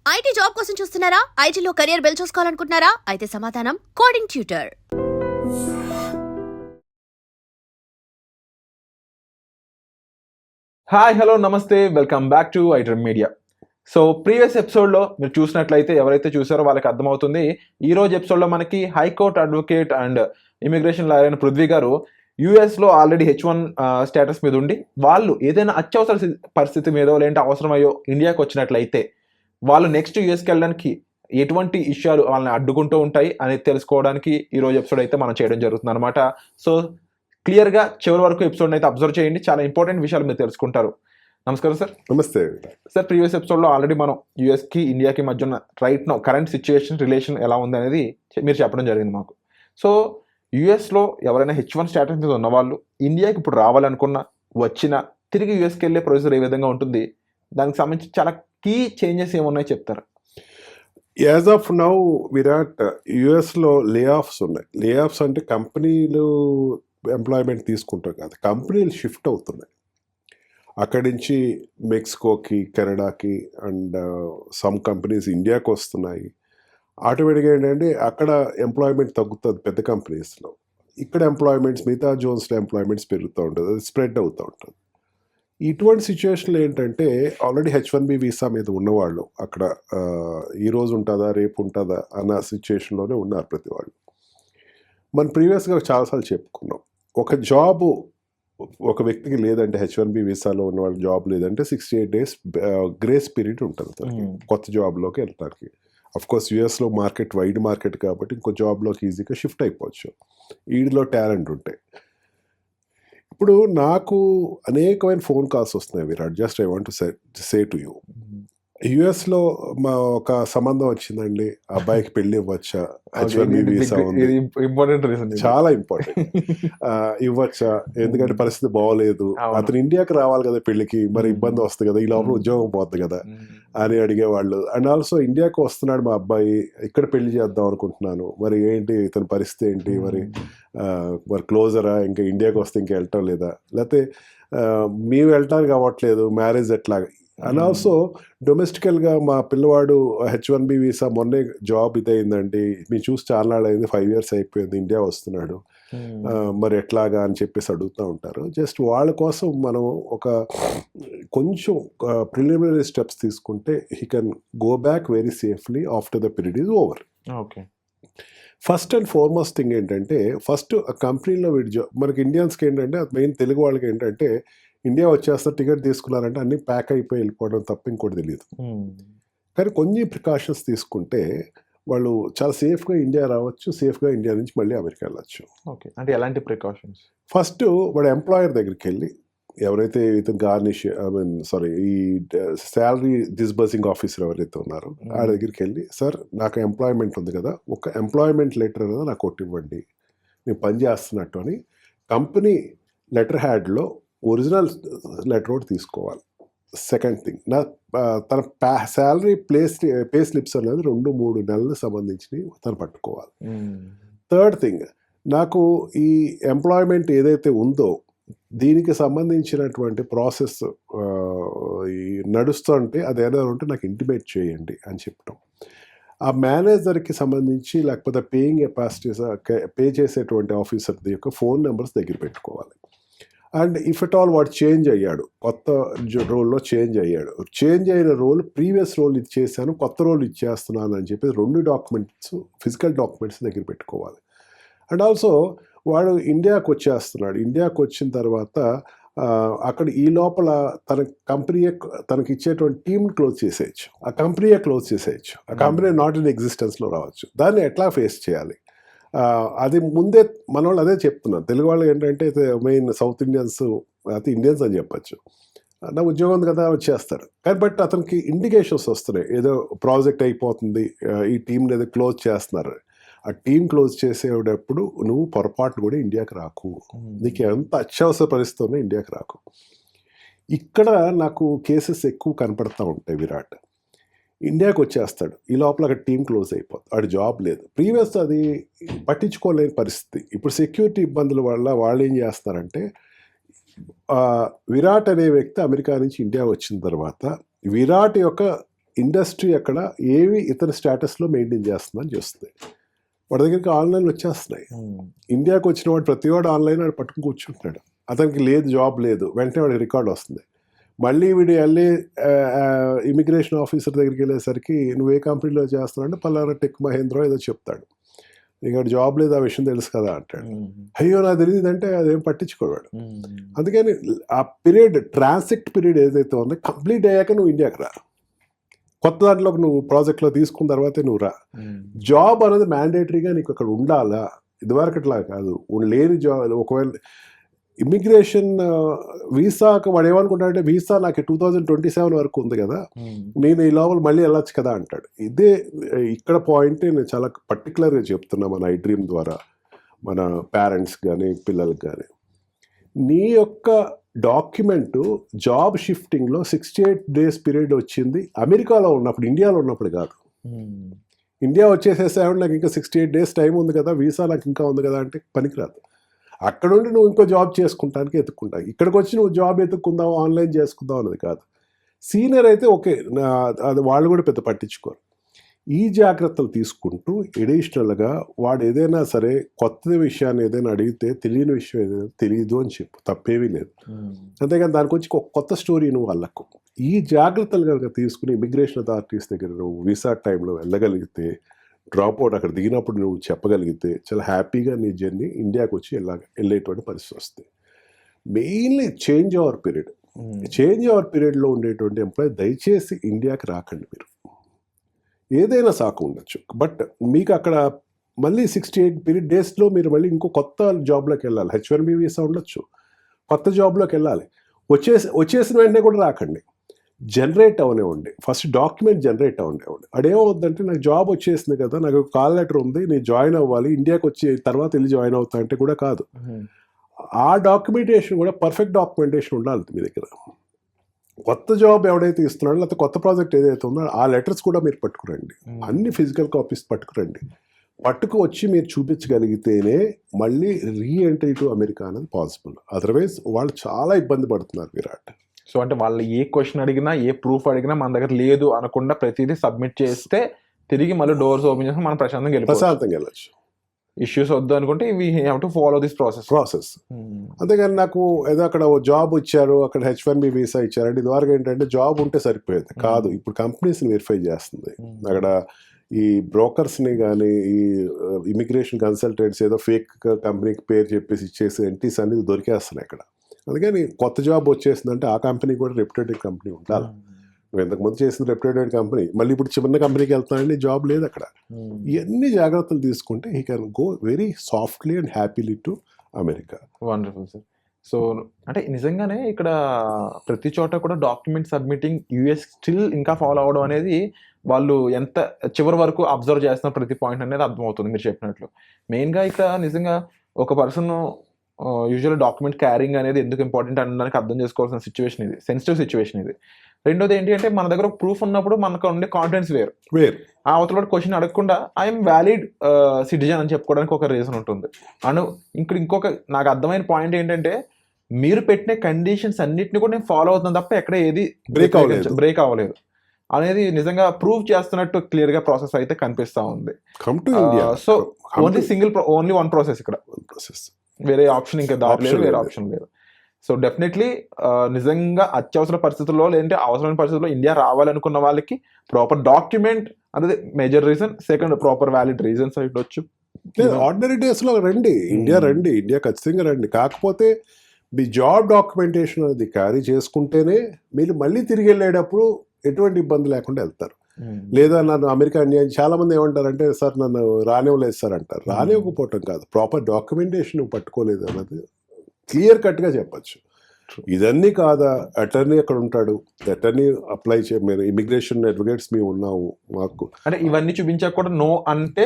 IT job కోసం చూస్తున్నారా? ఐటీలో కెరియర్ బిల్డ్ చూసుకోవాలనుకుంటున్నారా? అయితే సమాధానం కోడింగ్ ట్యూటర్. హాయ్ హలో నమస్తే, welcome back to iDream media. So previous ఎపిసోడ్లో మీరు చూసినట్లయితే ఎవరైతే చూసారో వాళ్ళకి అర్థమవుతుంది. ఈ రోజు ఎపిసోడ్లో మనకి high court advocate and immigration lawyer అయిన పృథ్వీ గారు యూఎస్లో ఆల్రెడీ H1 స్టేటస్ మీద ఉండి వాళ్ళు ఏదైనా అత్యవసర పరిస్థితి మీదో లేదంటే అవసరమయ్యో ఇండియాకి వచ్చినట్లయితే వాళ్ళు నెక్స్ట్ యూఎస్కి వెళ్ళడానికి ఎటువంటి ఇష్యూలు వాళ్ళని అడ్డుకుంటూ ఉంటాయి అనేది తెలుసుకోవడానికి ఈ రోజు ఎపిసోడ్ అయితే మనం చేయడం జరుగుతుంది అనమాట. సో క్లియర్గా చివరి వరకు ఎపిసోడ్ అయితే అబ్జర్వ్ చేయండి, చాలా ఇంపార్టెంట్ విషయాలు మీరు తెలుసుకుంటారు. నమస్కారం సార్. నమస్తే సార్, ప్రీవియస్ ఎపిసోడ్లో ఆల్రెడీ మనం యూఎస్కి ఇండియాకి మధ్య ఉన్న right now current situation relation ఎలా ఉంది అనేది మీరు చెప్పడం జరిగింది మాకు. సో యూఎస్లో ఎవరైనా H1 స్టేటస్ మీద ఉన్న వాళ్ళు ఇండియాకి ఇప్పుడు రావాలనుకున్న వచ్చినా తిరిగి యూఎస్కి వెళ్ళే ప్రొసీజర్ ఏ విధంగా ఉంటుంది, దానికి సంబంధించి చాలా కీ చేంజెస్ ఏమున్నాయో చెప్తారు. యాజ్ ఆఫ్ నౌ విరాట్ యుఎస్లో లే ఆఫ్స్ ఉన్నాయి. లే ఆఫ్స్ అంటే కంపెనీలు ఎంప్లాయ్మెంట్ తీసుకుంటాం కాదు, కంపెనీలు షిఫ్ట్ అవుతున్నాయి. అక్కడి నుంచి మెక్సికోకి, కెనడాకి అండ్ సమ్ కంపెనీస్ ఇండియాకి వస్తున్నాయి. ఆటోమేటిక్గా ఏంటంటే అక్కడ ఎంప్లాయ్మెంట్ తగ్గుతుంది పెద్ద కంపెనీస్లో, ఇక్కడ ఎంప్లాయ్మెంట్స్ మిగతా జోన్స్లో ఎంప్లాయ్మెంట్స్ పెరుగుతూ ఉంటుంది, అది స్ప్రెడ్ అవుతూ ఉంటుంది. ఇటువంటి సిచ్యువేషన్లో ఏంటంటే ఆల్రెడీ H1B వీసా మీద ఉన్నవాళ్ళు అక్కడ ఈరోజు ఉంటుందా రేపు ఉంటుందా అన్న సిచ్యువేషన్లోనే ఉన్నారు ప్రతి వాళ్ళు. మనం ప్రీవియస్గా చాలాసార్లు చెప్పుకున్నాం, ఒక జాబు ఒక వ్యక్తికి లేదంటే H1B వీసాలో ఉన్న వాళ్ళ జాబ్ లేదంటే 68 days గ్రేస్ పీరియడ్ ఉంటుంది తనకి కొత్త జాబ్లోకి వెళ్ళడానికి. అఫ్కోర్స్ యూఎస్లో మార్కెట్ వైడ్ మార్కెట్ కాబట్టి ఇంకో జాబ్లోకి ఈజీగా షిఫ్ట్ అయిపోవచ్చు వీడిలో టాలెంట్ ఉంటే. ఇప్పుడు నాకు అనేకమైన ఫోన్ కాల్స్ వస్తున్నాయి Virat. Just I want to say to you, యుఎస్లో మా ఒక సంబంధం వచ్చిందండి, అబ్బాయికి పెళ్లి ఇవ్వచ్చా, H1B వీసా ఉంది, ఇంపార్టెంట్ రీజన్, చాలా ఇంపార్టెంట్. ఇవ్వచ్చా, ఎందుకంటే పరిస్థితి బాగోలేదు, అతను ఇండియాకి రావాలి కదా పెళ్లికి, మరి ఇబ్బంది వస్తుంది కదా, ఈ లోపల ఉద్యోగం పోతుంది కదా అని అడిగేవాళ్ళు. అండ్ ఆల్సో ఇండియాకి వస్తున్నాడు మా అబ్బాయి, ఇక్కడ పెళ్లి చేద్దాం అనుకుంటున్నాను, మరి ఏంటి ఇతని పరిస్థితి ఏంటి, మరి క్లోజరా, ఇంకా ఇండియాకి వస్తే ఇంకా వెళ్ళటం లేదా, లేకపోతే మేము వెళ్ళటానికి అవ్వట్లేదు, మ్యారేజ్ ఎట్లా. అండ్ ఆల్సో డొమెస్టికల్గా మా పిల్లవాడు H1B వీసా మొన్నే జాబ్ ఇదయిందండి, మీరు చూసి చాలా నాళ్ళు అయింది, 5 years అయిపోయింది, ఇండియా వస్తున్నాడు, మరి ఎట్లాగా అని చెప్పేసి అడుగుతూ ఉంటారు. జస్ట్ వాళ్ళ కోసం మనం ఒక కొంచెం ప్రిలిమినరీ స్టెప్స్ తీసుకుంటే he can go back very safely after the period is over. Okay. First and foremost thing ఏంటంటే, ఫస్ట్ కంపెనీలో వీడి జాబ్, మనకి ఇండియన్స్కి ఏంటంటే మెయిన్ తెలుగు వాళ్ళకి ఏంటంటే ఇండియా వచ్చేస్తారు, టికెట్ తీసుకున్నారంటే అన్నీ ప్యాక్ అయిపోయి వెళ్ళిపోవడం తప్ప ఇంకోటి తెలియదు. కానీ కొన్ని ప్రికాషన్స్ తీసుకుంటే వాళ్ళు చాలా సేఫ్గా ఇండియా రావచ్చు, సేఫ్గా ఇండియా నుంచి మళ్ళీ అమెరికా వెళ్ళచ్చు. ఓకే, అంటే ఎలాంటి ప్రికాషన్స్? ఫస్ట్ వాడు ఎంప్లాయర్ దగ్గరికి వెళ్ళి, ఎవరైతే ఇతను గార్నిష్ ఈ శాలరీ డిస్బర్సింగ్ ఆఫీసర్ ఎవరైతే ఉన్నారో ఆ దగ్గరికి వెళ్ళి, సార్ నాకు ఎంప్లాయ్మెంట్ ఉంది కదా, ఒక ఎంప్లాయ్మెంట్ లెటర్ అనేది నాకు ఒకటి ఇవ్వండి, నేను పని చేస్తున్నట్టు అని కంపెనీ లెటర్ హ్యాడ్లో ఒరిజినల్ లెటర్ ఒకటి తీసుకోవాలి. సెకండ్ థింగ్, తన శాలరీ పే స్లిప్స్ అనేది 2-3 నెలలకు సంబంధించినవి తను పట్టుకోవాలి. థర్డ్ థింగ్, నాకు ఈ ఎంప్లాయ్మెంట్ ఏదైతే ఉందో దీనికి సంబంధించినటువంటి ప్రాసెస్ నడుస్తుంటే అది ఏదైనా ఉంటే నాకు ఇంటిమేట్ చేయండి అని చెప్పడం. ఆ మేనేజర్కి సంబంధించి లేకపోతే పేయింగ్ కెపాసిటీస్ పే చేసేటువంటి ఆఫీసర్ యొక్క ఫోన్ నెంబర్స్ దగ్గర పెట్టుకోవాలి. అండ్ ఇఫ్ ఎట్ ఆల్ వాడు చేంజ్ అయ్యాడు, కొత్త రోల్లో చేంజ్ అయ్యాడు, చేంజ్ అయిన రోల్ ప్రీవియస్ రోల్ ఇది చేశాను, కొత్త రోల్ ఇచ్చేస్తున్నాను అని చెప్పి 2 డాక్యుమెంట్స్, ఫిజికల్ డాక్యుమెంట్స్ దగ్గర పెట్టుకోవాలి. అండ్ ఆల్సో వాడు ఇండియాకి వచ్చేస్తున్నాడు, ఇండియాకి వచ్చిన తర్వాత అక్కడ ఈ లోపల తన కంపెనీయే తనకి ఇచ్చేటువంటి టీమ్ని క్లోజ్ చేసేయచ్చు, ఆ కంపెనీయే క్లోజ్ చేసేయచ్చు, ఆ కంపెనీ నాట్ ఇన్ ఎగ్జిస్టెన్స్లో రావచ్చు. దాన్ని ఎట్లా ఫేస్ చేయాలి అది ముందే మన వాళ్ళు అదే చెప్తున్నారు. తెలుగు వాళ్ళు ఏంటంటే మెయిన్ సౌత్ ఇండియన్స్, అయితే ఇండియన్స్ అని చెప్పచ్చు, నా ఉద్యోగం ఉంది కదా వచ్చేస్తారు. కానీ బట్ అతనికి ఇండికేషన్స్ వస్తున్నాయి, ఏదో ప్రాజెక్ట్ అయిపోతుంది, ఈ టీంని ఏదో క్లోజ్ చేస్తున్నారు. ఆ టీం క్లోజ్ చేసేటప్పుడు నువ్వు పొరపాటు కూడా ఇండియాకి రాకు, నీకు ఎంత అత్యవసర పరిస్థితి ఉన్నా ఇండియాకి రాకు. ఇక్కడ నాకు కేసెస్ ఎక్కువ కనపడతా ఉంటాయి విరాట్. ఇండియాకి వచ్చేస్తాడు, ఈ లోపల అక్కడ టీం క్లోజ్ అయిపోతుంది, వాడి జాబ్ లేదు. ప్రీవియస్ అది పట్టించుకోలేని పరిస్థితి. ఇప్పుడు సెక్యూరిటీ ఇబ్బందుల వల్ల వాళ్ళు ఏం చేస్తారంటే, విరాట్ అనే వ్యక్తి అమెరికా నుంచి ఇండియా వచ్చిన తర్వాత విరాట్ యొక్క ఇండస్ట్రీ అక్కడ ఏవి ఇతర స్టేటస్లో మెయింటైన్ చేస్తుందని చూస్తుంది. వాడి దగ్గరికి ఆన్లైన్ వచ్చేస్తున్నాయి. ఇండియాకి వచ్చిన వాడు ప్రతివాడు ఆన్లైన్ వాడు పట్టుకుని కూర్చుంటున్నాడు. అతనికి లేదు, జాబ్ లేదు, వెంటనే వాడికి రికార్డ్ వస్తుంది. మళ్ళీ వీడు వెళ్ళి ఇమిగ్రేషన్ ఆఫీసర్ దగ్గరికి వెళ్ళేసరికి నువ్వు ఏ కంపెనీలో చేస్తున్నావు అంటే పలానా టెక్ మహేంద్ర ఏదో చెప్తాడు. నీకు జాబ్ లేదు, ఆ విషయం తెలుసు కదా అంటాడు. అయ్యో నాకు తెలియదు అంటే అదేం పట్టించుకోవాడు. అందుకని ఆ పీరియడ్, ట్రాన్సిట్ పీరియడ్ ఏదైతే ఉందో కంప్లీట్ అయ్యాక నువ్వు ఇండియాకి రా. కొత్త దాంట్లోకి నువ్వు ప్రాజెక్ట్లో తీసుకున్న తర్వాతే నువ్వు రా. జాబ్ అనేది మ్యాండేటరీగా నీకు అక్కడ ఉండాలా, ఇదివరకు అట్లా కాదు. లేని జాబ్, ఒకవేళ ఇమిగ్రేషన్ వీసాకి వాడు ఏమనుకుంటాడంటే వీసా నాకు 2027 వరకు ఉంది కదా, నేను ఈ లోపల మళ్ళీ వెళ్ళొచ్చు కదా అంటాడు. ఇదే ఇక్కడ పాయింట్ నేను చాలా పర్టికులర్గా చెప్తున్నా మన iDream ద్వారా మన పేరెంట్స్ కానీ పిల్లలకి కానీ. నీ యొక్క డాక్యుమెంటు జాబ్ షిఫ్టింగ్లో 68 days పీరియడ్ వచ్చింది అమెరికాలో ఉన్నప్పుడు, ఇండియాలో ఉన్నప్పుడు కాదు. ఇండియా వచ్చేసేసాడు, నాకు ఇంకా 68 days టైం ఉంది కదా, వీసా నాకు ఇంకా ఉంది కదా అంటే పనికిరాదు. అక్కడ నుండి నువ్వు ఇంకో జాబ్ చేసుకుంటానికి ఎత్తుక్కుంటావు. ఇక్కడికి వచ్చి నువ్వు జాబ్ ఎత్తుక్కుందావు, ఆన్లైన్ చేసుకుందాం అన్నది కాదు. సీనియర్ అయితే ఓకే, అది వాళ్ళు కూడా పెద్ద పట్టించుకోరు. ఈ జాగ్రత్తలు తీసుకుంటూ ఎడిషనల్గా వాడు ఏదైనా సరే కొత్త విషయాన్ని ఏదైనా అడిగితే తెలియని విషయం ఏదైనా తెలియదు అని చెప్పు, తప్పేమీ లేదు. అంతేగాని దానికి వచ్చి ఒక కొత్త స్టోరీ నువ్వు వాళ్ళకు. ఈ జాగ్రత్తలు కనుక తీసుకుని ఇమిగ్రేషన్ అథారిటీస్ దగ్గర నువ్వు వీసా టైంలో వెళ్ళగలిగితే, డ్రాప్ అవుట్ అక్కడ దిగినప్పుడు నువ్వు చెప్పగలిగితే చాలా హ్యాపీగా నీ జర్నీ ఇండియాకి వచ్చి వెళ్ళేటువంటి పరిస్థితి వస్తుంది. మెయిన్లీ చేంజ్ అవర్ పీరియడ్లో ఉండేటువంటి ఎంప్లాయీ దయచేసి ఇండియాకి రాకండి. మీరు ఏదైనా సాకు ఉండొచ్చు, బట్ మీకు అక్కడ మళ్ళీ 68 daysలో మీరు మళ్ళీ ఇంకో కొత్త జాబ్లోకి వెళ్ళాలి. H1B వీసా ఉండొచ్చు, కొత్త జాబ్లోకి వెళ్ళాలి. వచ్చేసిన వెంటనే కూడా రాకండి, జనరేట్ అవనివ్వండి. ఫస్ట్ డాక్యుమెంట్ జనరేట్ అవనివ్వండి. అదేమవుద్దంటే నాకు జాబ్ వచ్చేసింది కదా, నాకు కాల్ లెటర్ ఉంది, నేను జాయిన్ అవ్వాలి, ఇండియాకి వచ్చి తర్వాత వెళ్ళి జాయిన్ అవుతా అంటే కూడా కాదు. ఆ డాక్యుమెంటేషన్ కూడా పర్ఫెక్ట్ డాక్యుమెంటేషన్ ఉండాలి మీ దగ్గర. కొత్త జాబ్ ఎవడైతే ఇస్తున్నాడో లేకపోతే కొత్త ప్రాజెక్ట్ ఏదైతే ఉందో ఆ లెటర్స్ కూడా మీరు పట్టుకురండి, అన్ని ఫిజికల్ కాపీస్ పట్టుకురండి. పట్టుకు వచ్చి మీరు చూపించగలిగితేనే మళ్ళీ రీఎంట్రీ టు అమెరికా అనేది పాసిబుల్. అదర్వైజ్ వాళ్ళు చాలా ఇబ్బంది పడుతున్నారు విరాట్. సో అంటే వాళ్ళు ఏ క్వశ్చన్ అడిగినా, ఏ ప్రూఫ్ అడిగినా మన దగ్గర లేదు అనకుండా ప్రతిదీ సబ్మిట్ చేస్తే తిరిగి మళ్ళీ డోర్స్ ఓపెన్ చేసి మనం ప్రశాంతంగా వెళ్ళచ్చు. ఇష్యూస్ వద్దు అనుకుంటే we have to follow this process. అంతేగాని నాకు ఏదో అక్కడ జాబ్ ఇచ్చారు, అక్కడ H1B వీసా ఇచ్చారంటే ఇదివరకు ఏంటంటే జాబ్ ఉంటే సరిపోయేది కాదు. ఇప్పుడు కంపెనీస్ని వెరిఫై చేస్తుంది. అక్కడ ఈ బ్రోకర్స్ని కానీ ఈ ఇమిగ్రేషన్ కన్సల్టెంట్స్ ఏదో ఫేక్ కంపెనీకి పేరు చెప్పేసి ఇచ్చేసి ఎంట్రీస్ అనేది దొరికేస్తున్నాయి అక్కడ. అందుకని కొత్త జాబ్ వచ్చేసిందంటే ఆ కంపెనీ కూడా రెప్యుటేటెడ్ కంపెనీ ఉండాలి. నువ్వు ఇంతకుముందు చేసిన రెప్యుటేటెడ్ కంపెనీ మళ్ళీ ఇప్పుడు చిన్న కంపెనీకి వెళ్తానండి, జాబ్ లేదు అక్కడ. ఇవన్నీ జాగ్రత్తలు తీసుకుంటే he can go very softly and happily to America. Wonderful sir. So అంటే నిజంగానే ఇక్కడ ప్రతి చోట కూడా డాక్యుమెంట్ సబ్మిటింగ్ యూఎస్ స్టిల్ ఇంకా ఫాలో అవడం అనేది వాళ్ళు ఎంత చివరి వరకు అబ్జర్వ్ చేస్తున్న ప్రతి పాయింట్ అనేది అర్థమవుతుంది మీరు చెప్పినట్లు. మెయిన్గా ఇక్కడ నిజంగా ఒక పర్సన్ యూజువల్ డాక్యుమెంట్ క్యారింగ్ అనేది ఎందుకు ఇంపార్టెంట్ అనడానికి అర్థం చేసుకోవాల్సిన సిచ్యువేషన్ ఇది, సెన్సిటివ్ సిచ్యువేషన్ ఇది. రెండోది ఏంటి అంటే మన దగ్గర ప్రూఫ్ ఉన్నప్పుడు మనకు ఉండే కాన్ఫిడెన్స్ వేరు. ఆ అవతల క్వశ్చన్ అడగకుండా ఐఎమ్ వ్యాలిడ్ సిటిజన్ అని చెప్పుకోవడానికి ఒక రీజన్ ఉంటుంది. అండ్ ఇంకొక నాకు అర్థమైన పాయింట్ ఏంటంటే మీరు పెట్టిన కండిషన్స్ అన్నిటిని కూడా నేను ఫాలో అవుతున్నాను తప్ప ఎక్కడ ఏది బ్రేక్ అవ్వలేదు అనేది నిజంగా ప్రూవ్ చేస్తున్నట్టు క్లియర్ గా ప్రాసెస్ అయితే కనిపిస్తా ఉంది. సో ఓన్లీ వన్ ప్రాసెస్ ఇక్కడ, వేరే ఆప్షన్ ఇంకా దారి లేదు, వేరే ఆప్షన్ లేదు. సో డెఫినెట్లీ నిజంగా అత్యవసర పరిస్థితుల్లో లేదంటే అవసరమైన పరిస్థితుల్లో ఇండియా రావాలనుకున్న వాళ్ళకి ప్రాపర్ డాక్యుమెంట్ అనేది major reason. Second proper valid reasons ఉండొచ్చు. ఆర్డినరీ డేస్లో రండి, ఇండియా ఖచ్చితంగా రండి. కాకపోతే మీ జాబ్ డాక్యుమెంటేషన్ అనేది క్యారీ చేసుకుంటేనే మీరు మళ్ళీ తిరిగి వెళ్ళేటప్పుడు ఎటువంటి ఇబ్బంది లేకుండా వెళ్తారు. లేదా నన్ను అమెరికా చాలా మంది ఏమంటారంటే సార్ నన్ను రానివ్వలేదు సార్ అంటారు. రానివ్వకపోవటం కాదు, ప్రాపర్ డాక్యుమెంటేషన్ నువ్వు పట్టుకోలేదు అన్నది క్లియర్ కట్గా చెప్పచ్చు. ఇదన్నీ కాదా, అటర్నీ అక్కడ ఉంటాడు, అటర్నీ అప్లై మీరు ఇమిగ్రేషన్ అడ్వకేట్స్ మేము ఉన్నాము, మాకు అంటే ఇవన్నీ చూపించాక కూడా నో అంటే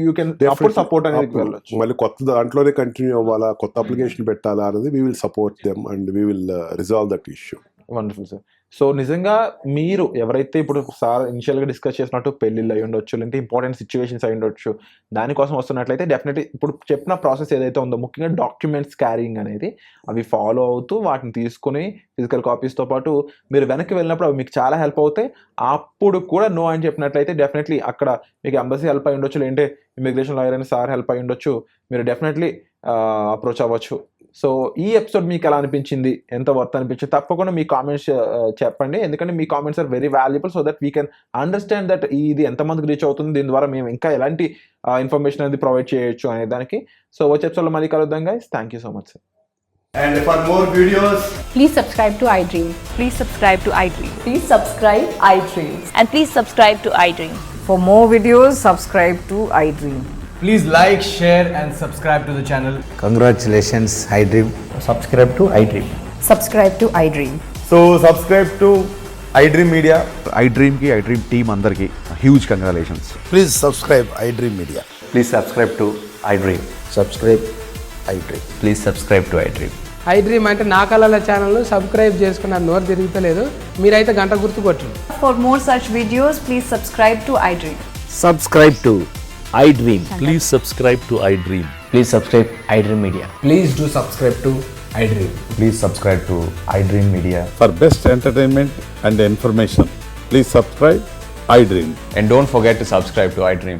యూ కెన్ సపోర్ట్ అనేది వెళ్ళొచ్చు. మళ్ళీ కొత్త దాంట్లోనే కంటిన్యూ అవ్వాలా, కొత్త అప్లికేషన్ పెట్టాలా అనేది we will support them and we will resolve that issue. Wonderful sir. So నిజంగా మీరు ఎవరైతే ఇప్పుడు సార్ ఇనిషియల్గా డిస్కస్ చేసినట్టు పెళ్ళిళ్ళు అయి ఉండొచ్చు, లేదంటే ఇంపార్టెంట్ సిచ్యువేషన్స్ అయి ఉండొచ్చు, దానికోసం వస్తున్నట్లయితే డెఫినెట్లీ ఇప్పుడు చెప్పిన ప్రాసెస్ ఏదైతే ఉందో ముఖ్యంగా డాక్యుమెంట్స్ క్యారింగ్ అనేది అవి ఫాలో అవుతూ వాటిని తీసుకుని ఫిజికల్ కాపీస్తో పాటు మీరు వెనక్కి వెళ్ళినప్పుడు అవి మీకు చాలా హెల్ప్ అవుతాయి. అప్పుడు కూడా నో అని చెప్పినట్లయితే డెఫినెట్లీ అక్కడ మీకు ఎంబసీ హెల్ప్ అయి ఉండొచ్చు, లేదంటే ఇమిగ్రేషన్ లాయర్ అని సార్ హెల్ప్ అయి ఉండొచ్చు, మీరు డెఫినెట్లీ అప్రోచ్ అవ్వచ్చు. సో ఈ ఎపిసోడ్ మీకు ఎలా అనిపించింది, ఎంత వర్త్ అనిపించింది, తప్పకుండా మీ కామెంట్స్ చెప్పండి. ఎందుకంటే మీ comments are very valuable so that we can understand that ఇది ఎంతమందికి రీచ్ అవుతుంది, దీని ద్వారా మేము ఇంకా ఎలాంటి ఇన్ఫర్మేషన్ అనేది ప్రొవైడ్ చేయొచ్చు అనే దానికి. సో వచ్చే ఎపిసోడ్లో మళ్ళీ కలుద్దాం guys. Thank you so much sir. And for more videos, Please subscribe to iDream. Please subscribe to iDream. Please subscribe iDream. And please subscribe to iDream. For more videos, subscribe to iDream. please like, share and subscribe to the channel. Congratulations, iDream. Subscribe to iDream. Subscribe to iDream. So subscribe to iDream Media. iDream ki iDream team అందరికి huge congratulations. Please subscribe iDream Media. Please subscribe to iDream. Subscribe iDream. Please subscribe to iDream. iDream అంటే నా కళల channel subscribe చేసుకున్న నోరు తిరుగుతలేదు, మీరైతే గంట గుర్తు కొట్టండి. For more such videos, please subscribe to iDream. Subscribe to iDream. Please subscribe to iDream. Please subscribe iDream Media. Please do subscribe to iDream. Please subscribe to iDream Media. For best entertainment and information, please subscribe iDream. And don't forget to subscribe to iDream.